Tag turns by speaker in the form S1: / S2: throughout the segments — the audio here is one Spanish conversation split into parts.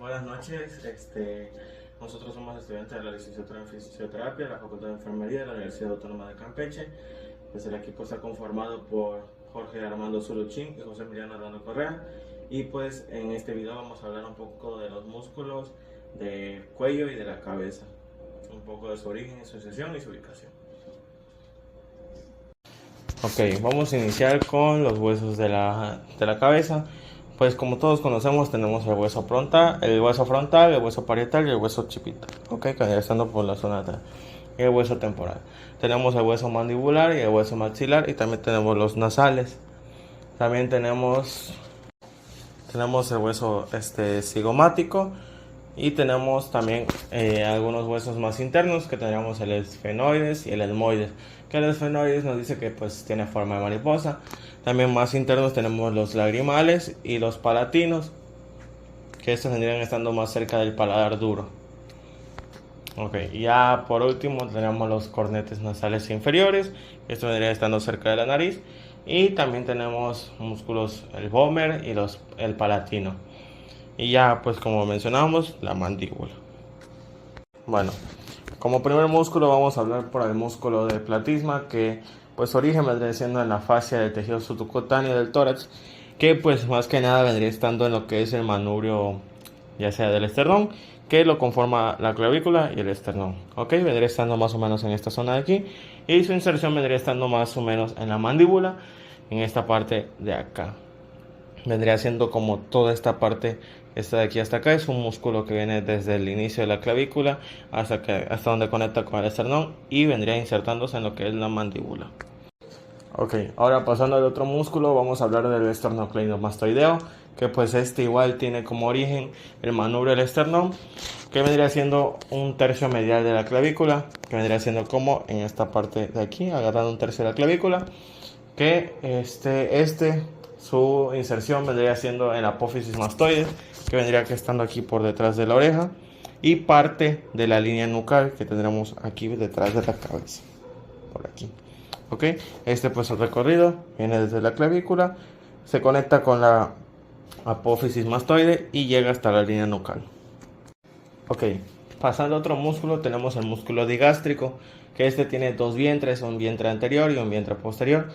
S1: Buenas noches, nosotros somos estudiantes de la licenciatura en fisioterapia de la Facultad de Enfermería de la Universidad Autónoma de Campeche. Pues el equipo está conformado por Jorge Armando Zuluchín y José Emiliano Orlando Correa. Y pues en este video vamos a hablar un poco de los músculos del cuello y de la cabeza, un poco de su origen, su asociación y su ubicación. Ok, vamos a iniciar con los huesos de la cabeza. Pues como todos conocemos tenemos el hueso frontal, el hueso parietal y el hueso occipital, ok, que vendría estando por la zona de atrás, y el hueso temporal. Tenemos el hueso mandibular y el hueso maxilar y también tenemos los nasales. También tenemos el hueso cigomático y tenemos también algunos huesos más internos que tendríamos el esfenoides y el etmoides, que el esfenoides nos dice que pues tiene forma de mariposa. También más internos tenemos los lagrimales y los palatinos, que estos vendrían estando más cerca del paladar duro. Ok, ya por último tenemos los cornetes nasales inferiores, esto vendría estando cerca de la nariz. Y también tenemos músculos el vomer y el palatino. Y ya pues como mencionamos, la mandíbula. Bueno, como primer músculo vamos a hablar por el músculo de platisma, que pues su origen vendría siendo en la fascia del tejido subcutáneo del tórax, que pues más que nada vendría estando en lo que es el manubrio, ya sea del esternón, que lo conforma la clavícula y el esternón. Ok, vendría estando más o menos en esta zona de aquí, y su inserción vendría estando más o menos en la mandíbula, en esta parte de acá. Vendría siendo como toda esta parte, esta de aquí hasta acá, es un músculo que viene desde el inicio de la clavícula hasta donde conecta con el esternón y vendría insertándose en lo que es la mandíbula. Ok, ahora pasando al otro músculo, vamos a hablar del esternocleidomastoideo, que pues este igual tiene como origen el manubrio del esternón, que vendría siendo un tercio medial de la clavícula, que vendría siendo como en esta parte de aquí, agarrando un tercio de la clavícula, que su inserción vendría siendo en la apófisis mastoides, que vendría que estando aquí por detrás de la oreja, y parte de la línea nucal que tendremos aquí detrás de la cabeza, por aquí. Ok, pues el recorrido viene desde la clavícula, se conecta con la apófisis mastoide y llega hasta la línea nucal. Ok, pasando a otro músculo, tenemos el músculo digástrico, que tiene dos vientres, un vientre anterior y un vientre posterior.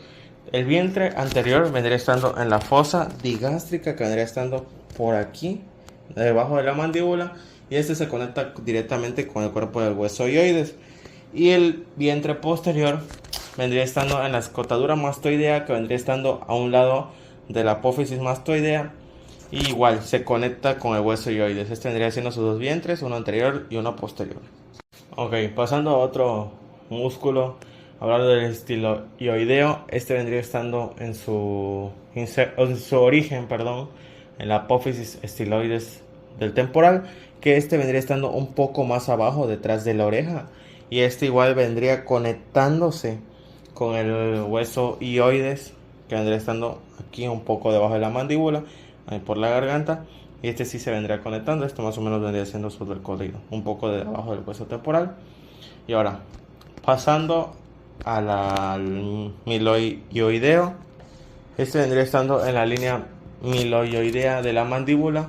S1: El vientre anterior vendría estando en la fosa digástrica, que vendría estando por aquí, debajo de la mandíbula, y se conecta directamente con el cuerpo del hueso ioides. Y el vientre posterior vendría estando en la escotadura mastoidea, que vendría estando a un lado de la apófisis mastoidea, y igual se conecta con el hueso ioides. Vendría siendo sus dos vientres, uno anterior y uno posterior. Ok, pasando a otro músculo, hablando del estiloideo, vendría estando en su origen, perdón, en la apófisis estiloides del temporal, que vendría estando un poco más abajo, detrás de la oreja, y igual vendría conectándose con el hueso ioides, que vendría estando aquí un poco debajo de la mandíbula, ahí por la garganta, y sí se vendría conectando. Esto más o menos vendría siendo su recorrido, un poco debajo del hueso temporal. Y ahora, pasando al miloioideo, vendría estando en la línea miloioidea de la mandíbula,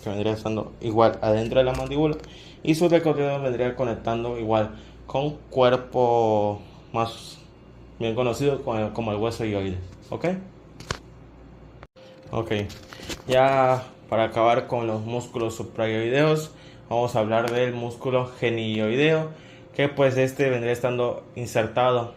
S1: que vendría estando igual adentro de la mandíbula, y su recorrido vendría conectando igual con cuerpo más bien conocido como el hueso ioides. ¿Ok? Ok, ya para acabar con los músculos suprayoideos, vamos a hablar del músculo genioideo, que pues vendría estando insertado,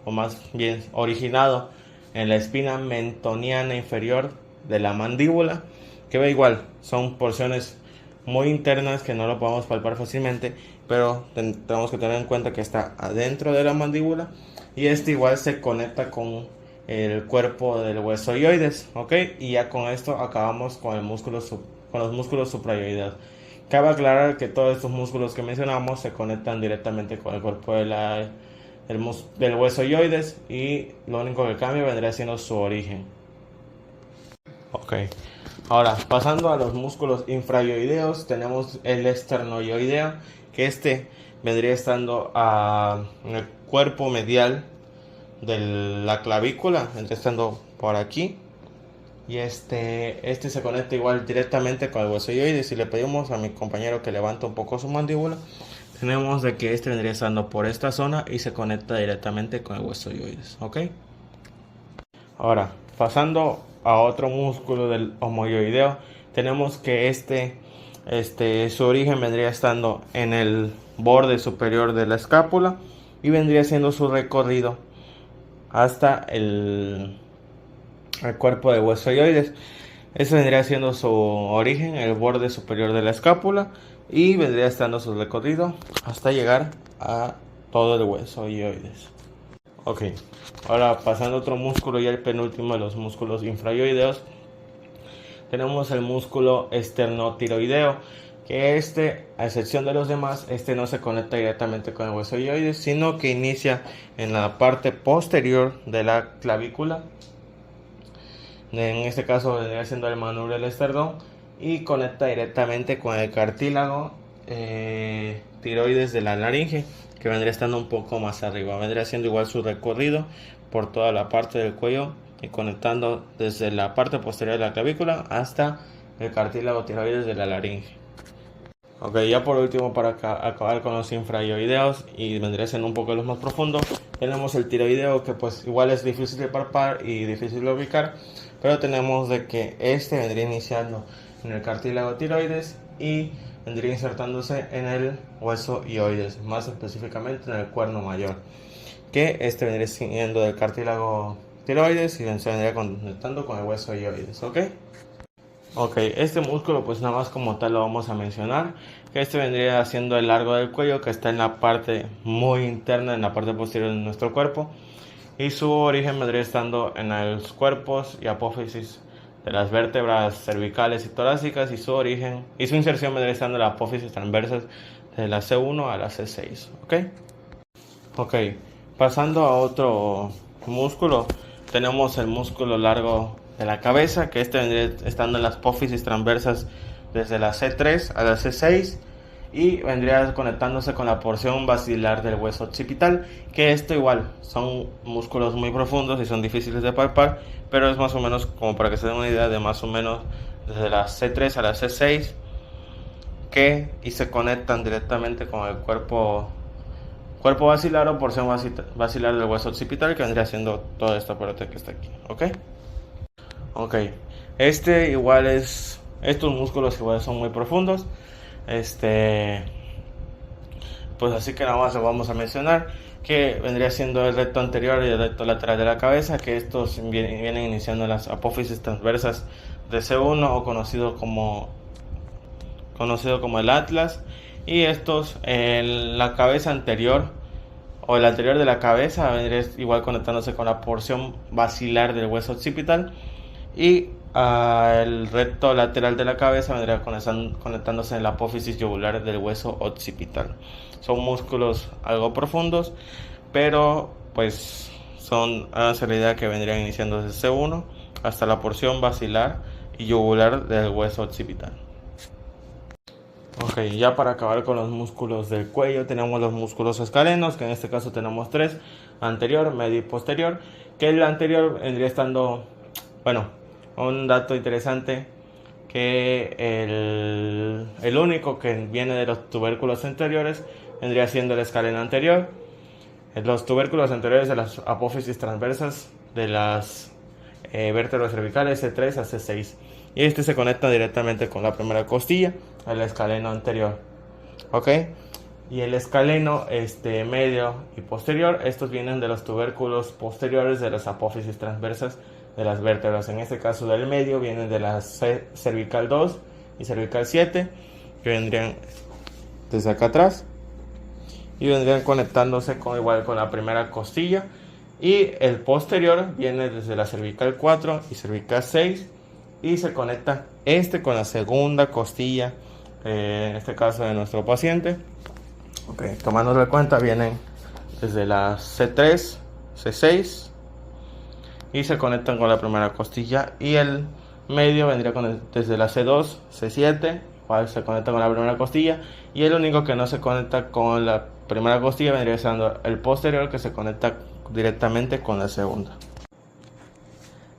S1: o más bien originado, en la espina mentoniana inferior de la mandíbula, que ve igual, son porciones muy internas que no lo podemos palpar fácilmente, pero tenemos que tener en cuenta que está adentro de la mandíbula, y igual se conecta con el cuerpo del hueso ioides, ¿ok? Y ya con esto acabamos con con los músculos suprayoideos. Cabe aclarar que todos estos músculos que mencionamos se conectan directamente con el cuerpo del hueso ioides, y lo único que cambia vendría siendo su origen. Ok, ahora pasando a los músculos infrayoideos, tenemos el esternoyoideo, que vendría estando en el cuerpo medial de la clavícula, estando por aquí, y este se conecta igual directamente con el hueso hioides. Si le pedimos a mi compañero que levante un poco su mandíbula, tenemos de que este vendría estando por esta zona y se conecta directamente con el hueso hioides, ¿ok? Ahora, pasando a otro músculo del homohioideo, tenemos que su origen vendría estando en el borde superior de la escápula y vendría siendo su recorrido hasta el cuerpo de hueso hioides. Ese vendría siendo su origen, el borde superior de la escápula, y vendría estando su recorrido hasta llegar a todo el hueso hioides. Ok, ahora pasando a otro músculo y el penúltimo de los músculos infrahioideos, tenemos el músculo esternotiroideo, que a excepción de los demás, no se conecta directamente con el hueso hioides, sino que inicia en la parte posterior de la clavícula. En este caso vendría siendo el manubrio del esternón y conecta directamente con el cartílago tiroides de la laringe, que vendría estando un poco más arriba. Vendría haciendo igual su recorrido por toda la parte del cuello y conectando desde la parte posterior de la clavícula hasta el cartílago tiroides de la laringe. Ok, ya por último, para acabar con los infrahioideos y vendría siendo un poco los más profundos, tenemos el tiroideo, que pues igual es difícil de palpar y difícil de ubicar, pero tenemos de que vendría iniciando en el cartílago tiroides y vendría insertándose en el hueso hioides, más específicamente en el cuerno mayor, que vendría siendo del cartílago tiroides y se vendría conectando con el hueso hioides, ¿ok? Ok, este músculo pues nada más como tal lo vamos a mencionar, que vendría siendo el largo del cuello, que está en la parte muy interna, en la parte posterior de nuestro cuerpo, y su origen vendría estando en los cuerpos y apófisis de las vértebras cervicales y torácicas, y su inserción vendría estando en las apófisis transversas de la C1 a la C6, ok, pasando a otro músculo, tenemos el músculo largo de la cabeza, que vendría estando en las apófisis transversas desde la C3 a la C6 y vendría conectándose con la porción basilar del hueso occipital, que igual son músculos muy profundos y son difíciles de palpar, pero es más o menos como para que se den una idea de más o menos desde la C3 a la C6 y se conectan directamente con el cuerpo basilar o porción basilar del hueso occipital, que vendría siendo toda esta parte que está aquí, ok, estos músculos igual son muy profundos, pues así que nada más lo vamos a mencionar, que vendría siendo el recto anterior y el recto lateral de la cabeza, que estos vienen iniciando en las apófisis transversas de C1 o conocido como el atlas, y estos en la cabeza anterior o el anterior de la cabeza vendría igual conectándose con la porción basilar del hueso occipital, y el recto lateral de la cabeza vendría conectándose en la apófisis yugular del hueso occipital. Son músculos algo profundos, pero pues háganse la idea que vendrían iniciando desde C1 hasta la porción basilar y yugular del hueso occipital. Ok, ya para acabar con los músculos del cuello, tenemos los músculos escalenos, que en este caso tenemos tres: anterior, medio y posterior. Que el anterior vendría estando, un dato interesante, que el único que viene de los tubérculos anteriores vendría siendo el escaleno anterior. Los tubérculos anteriores de las apófisis transversas de las vértebras cervicales C3 a C6. Y se conecta directamente con la primera costilla, el escaleno anterior, y el escaleno medio y posterior, estos vienen de los tubérculos posteriores de las apófisis transversas de las vértebras. En este caso del medio vienen de la cervical 2 y cervical 7, que vendrían desde acá atrás y vendrían conectándose con la primera costilla, y el posterior viene desde la cervical 4 y cervical 6 y se conecta con la segunda costilla, en este caso de nuestro paciente. Tomándolo en cuenta, vienen desde la C3, C6 y se conectan con la primera costilla, y el medio vendría desde la C2, C7, igual se conecta con la primera costilla, y el único que no se conecta con la primera costilla vendría siendo el posterior, que se conecta directamente con la segunda.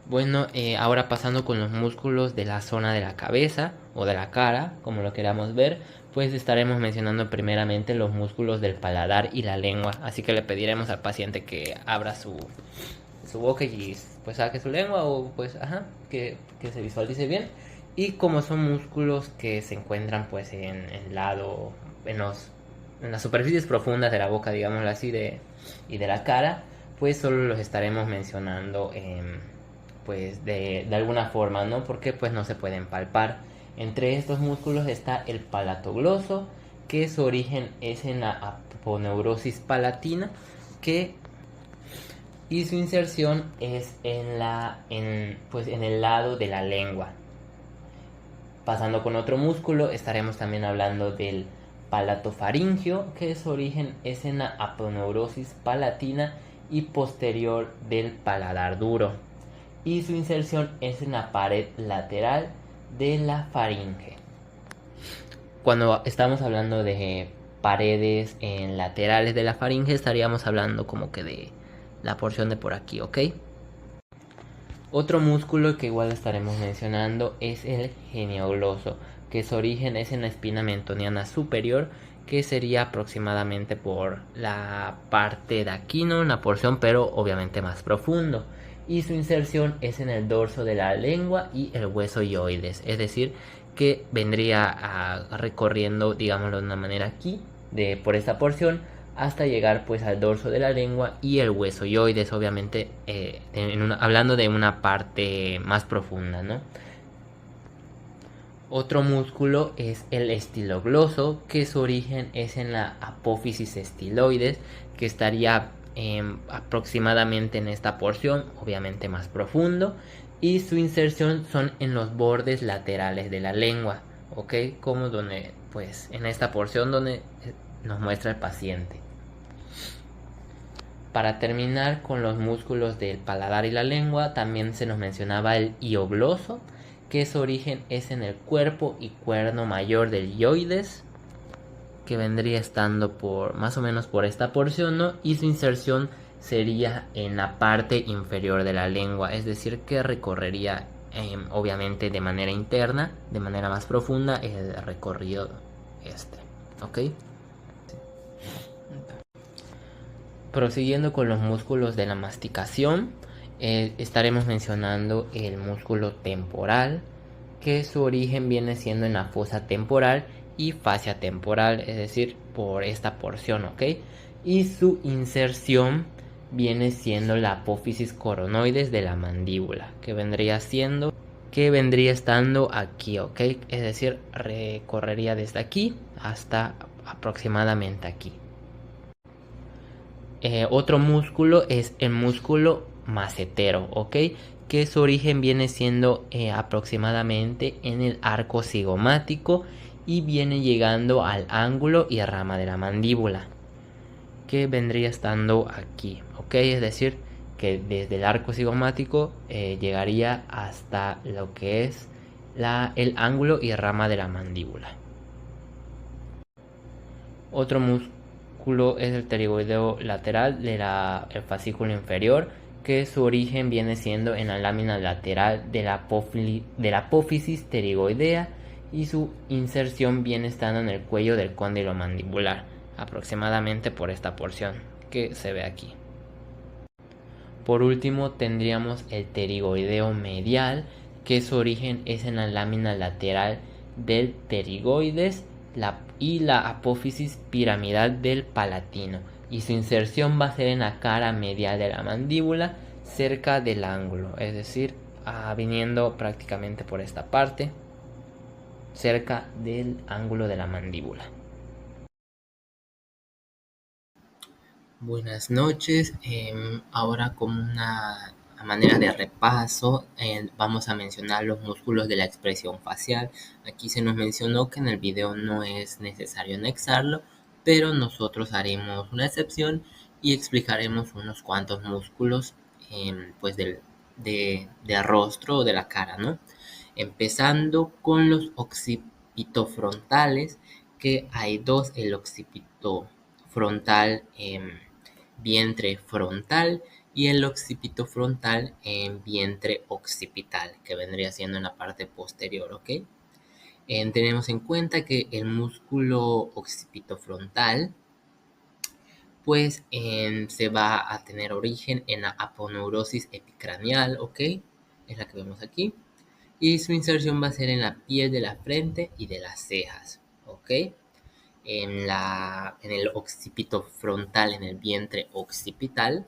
S2: Bueno, ahora pasando con los músculos de la zona de la cabeza o de la cara, como lo queramos ver, pues estaremos mencionando primeramente los músculos del paladar y la lengua. Así que le pediremos al paciente que abra su boca y pues saque su lengua o pues ajá, que se visualice bien. Y como son músculos que se encuentran pues en el lado, en los en las superficies profundas de la boca, digámoslo así, y de la cara, pues solo los estaremos mencionando pues de alguna forma, ¿no? Porque pues no se pueden palpar. Entre estos músculos está el palatogloso, que su origen es en la aponeurosis palatina, que y su inserción es pues en el lado de la lengua. Pasando con otro músculo, estaremos también hablando del palatofaringio, que su origen es en la aponeurosis palatina y posterior del paladar duro. Y su inserción es en la pared lateral de la faringe. Cuando estamos hablando de paredes en laterales de la faringe, estaríamos hablando como que de la porción de por aquí, ¿ok? Otro músculo que igual estaremos mencionando es el geniogloso, que su origen es en la espina mentoniana superior, que sería aproximadamente por la parte de aquí, ¿no? Una porción, pero obviamente más profundo. Y su inserción es en el dorso de la lengua y el hueso hyoides, es decir, que vendría recorriendo, digámoslo de una manera aquí, por esta porción, hasta llegar pues al dorso de la lengua y el hueso hyoides, obviamente hablando de una parte más profunda, ¿no? Otro músculo es el estilogloso, que su origen es en la apófisis estiloides, que estaría aproximadamente en esta porción, obviamente más profundo, y su inserción son en los bordes laterales de la lengua, ¿ok? Como donde, pues, en esta porción donde nos muestra el paciente. Para terminar con los músculos del paladar y la lengua, también se nos mencionaba el hiogloso, que su origen es en el cuerpo y cuerno mayor del hyoides, que vendría estando por más o menos por esta porción, ¿no? Y su inserción sería en la parte inferior de la lengua, es decir, que recorrería obviamente de manera interna, de manera más profunda, el recorrido este, ¿ok? Prosiguiendo con los músculos de la masticación, estaremos mencionando el músculo temporal, que su origen viene siendo en la fosa temporal y fascia temporal, es decir, por esta porción, ¿ok? Y su inserción viene siendo la apófisis coronoides de la mandíbula, que vendría estando aquí, ¿ok? Es decir, recorrería desde aquí hasta aproximadamente aquí. Otro músculo es el músculo macetero, ¿ok? Que su origen viene siendo aproximadamente en el arco cigomático y viene llegando al ángulo y rama de la mandíbula, que vendría estando aquí, ¿ok? Es decir, que desde el arco cigomático llegaría hasta lo que es el ángulo y rama de la mandíbula. Otro músculo es el pterigoideo lateral del fascículo inferior, que su origen viene siendo en la lámina lateral de la apófisis pterigoidea y su inserción viene estando en el cuello del cóndilo mandibular, aproximadamente por esta porción que se ve aquí. Por último tendríamos el pterigoideo medial, que su origen es en la lámina lateral del pterigoides y la apófisis piramidal del palatino, y su inserción va a ser en la cara medial de la mandíbula, cerca del ángulo, es decir, viniendo prácticamente por esta parte, cerca del ángulo de la mandíbula. Buenas noches. Ahora como una manera de repaso, vamos a mencionar los músculos de la expresión facial. Aquí se nos mencionó que en el video no es necesario anexarlo, pero nosotros haremos una excepción y explicaremos unos cuantos músculos pues de rostro o de la cara, ¿no? Empezando con los occipitofrontales, que hay dos, el occipito frontal vientre frontal y el occipito frontal en vientre occipital, que vendría siendo en la parte posterior, ¿ok? Tenemos en cuenta que el músculo occipito frontal pues se va a tener origen en la aponeurosis epicranial, ¿ok? Es la que vemos aquí. Y su inserción va a ser en la piel de la frente y de las cejas, ¿ok? En el occipito frontal, en el vientre occipital,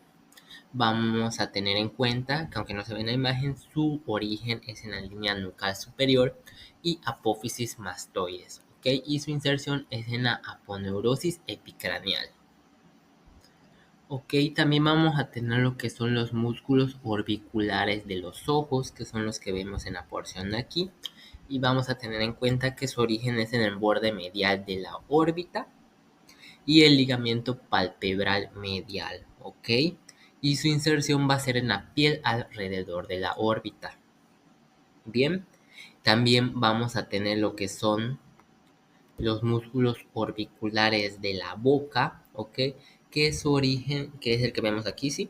S2: vamos a tener en cuenta que aunque no se ve en la imagen, su origen es en la línea nucal superior y apófisis mastoides, ¿ok? Y su inserción es en la aponeurosis epicranial. Ok, también vamos a tener lo que son los músculos orbiculares de los ojos, que son los que vemos en la porción de aquí. Y vamos a tener en cuenta que su origen es en el borde medial de la órbita y el ligamento palpebral medial, ¿ok? Y su inserción va a ser en la piel alrededor de la órbita. Bien, también vamos a tener lo que son los músculos orbiculares de la boca, ¿ok? Que su origen, que es el que vemos aquí, ¿sí?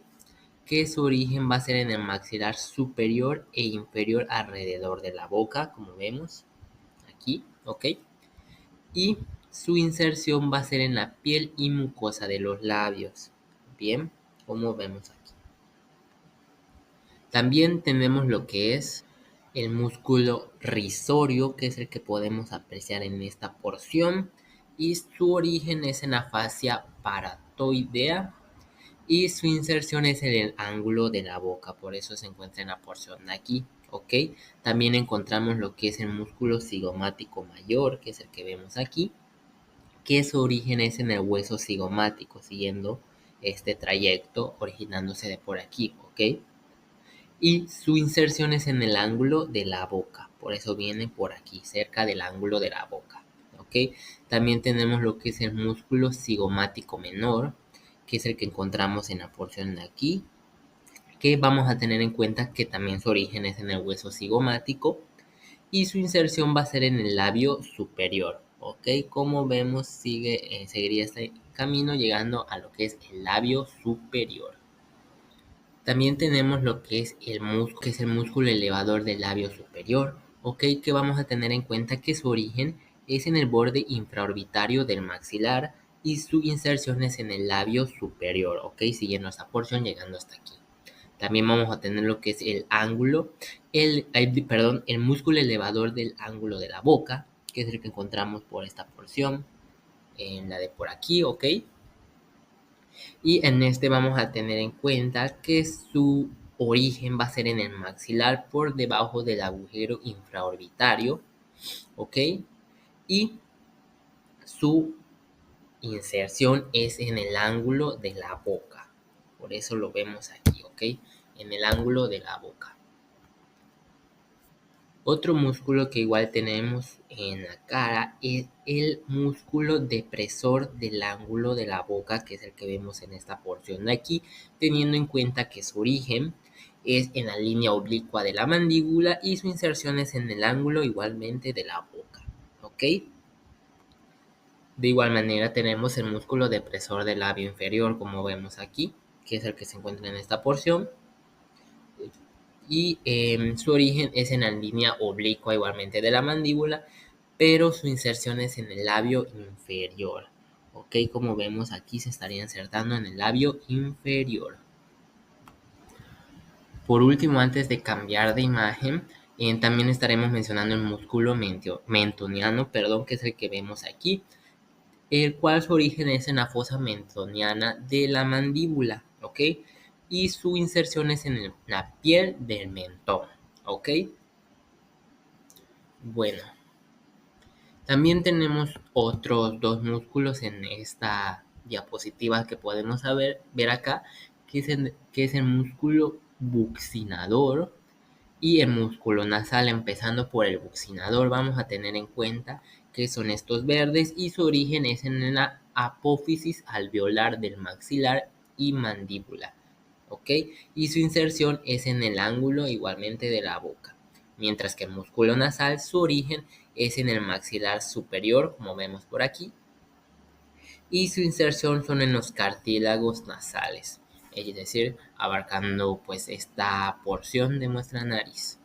S2: Que su origen va a ser en el maxilar superior e inferior alrededor de la boca, como vemos aquí, ¿ok? Y su inserción va a ser en la piel y mucosa de los labios, bien, como vemos aquí. También tenemos lo que es el músculo risorio, que es el que podemos apreciar en esta porción, y su origen es en la fascia paratoidea y su inserción es en el ángulo de la boca, por eso se encuentra en la porción de aquí, ¿ok? También encontramos lo que es el músculo cigomático mayor, que es el que vemos aquí, que su origen es en el hueso cigomático, siguiendo este trayecto originándose de por aquí, ¿ok? Y su inserción es en el ángulo de la boca, por eso viene por aquí, cerca del ángulo de la boca, ¿ok? También tenemos lo que es el músculo cigomático menor, que es el que encontramos en la porción de aquí, que vamos a tener en cuenta que también su origen es en el hueso cigomático y su inserción va a ser en el labio superior, ¿ok? Como vemos, seguiría este camino llegando a lo que es el labio superior. También tenemos lo que es el músculo elevador del labio superior, ¿ok? Que vamos a tener en cuenta que su origen es en el borde infraorbitario del maxilar y su inserción es en el labio superior, ¿ok? Siguiendo esta porción llegando hasta aquí. También vamos a tener lo que es el ángulo, el músculo elevador del ángulo de la boca, que es el que encontramos por esta porción, en la de por aquí, ¿ok? Y en este vamos a tener en cuenta que su origen va a ser en el maxilar por debajo del agujero infraorbitario, ¿ok? Y su inserción es en el ángulo de la boca. Por eso lo vemos aquí, ¿ok? En el ángulo de la boca. Otro músculo que igual tenemos en la cara es el músculo depresor del ángulo de la boca, que es el que vemos en esta porción de aquí, teniendo en cuenta que su origen es en la línea oblicua de la mandíbula y su inserción es en el ángulo igualmente de la boca, ¿ok? De igual manera tenemos el músculo depresor del labio inferior, como vemos aquí, que es el que se encuentra en esta porción, y su origen es en la línea oblicua igualmente de la mandíbula, pero su inserción es en el labio inferior, ok, como vemos aquí se estaría insertando en el labio inferior. Por último, antes de cambiar de imagen, también estaremos mencionando el músculo mentoniano, perdón, que es el que vemos aquí, el cual su origen es en la fosa mentoniana de la mandíbula, ¿ok? Y su inserción es en la piel del mentón, ¿ok? Bueno, también tenemos otros dos músculos en esta diapositiva que podemos ver acá, que es el músculo buccinador y el músculo nasal. Empezando por el buccinador, vamos a tener en cuenta que son estos verdes y su origen es en la apófisis alveolar del maxilar y mandíbula, ¿ok? Y su inserción es en el ángulo igualmente de la boca, mientras que el músculo nasal, su origen es en el maxilar superior, como vemos por aquí, y su inserción son en los cartílagos nasales, es decir, abarcando pues esta porción de nuestra nariz.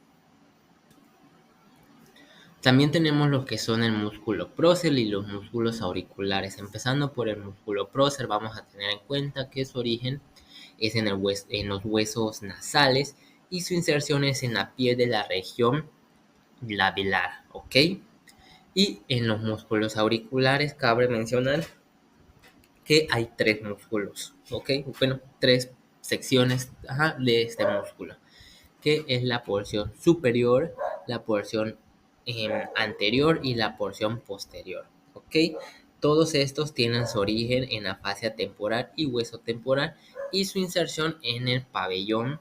S2: También tenemos lo que son el músculo prócer y los músculos auriculares. Empezando por el músculo prócer, vamos a tener en cuenta que su origen es en los huesos nasales y su inserción es en la piel de la región labial, ¿ok? Y en los músculos auriculares cabe mencionar que hay tres músculos, ¿ok? Bueno, tres secciones de este músculo, que es la porción superior, la porción anterior y la porción posterior, ¿ok? Todos estos tienen su origen en la fascia temporal y hueso temporal y su inserción en el pabellón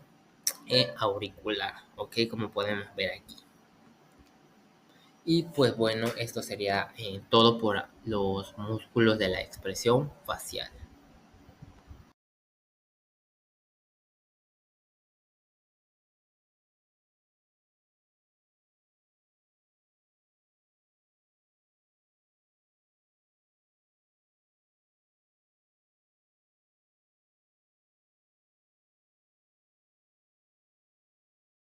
S2: auricular, ¿ok? Como podemos ver aquí. Y pues bueno, esto sería todo por los músculos de la expresión facial.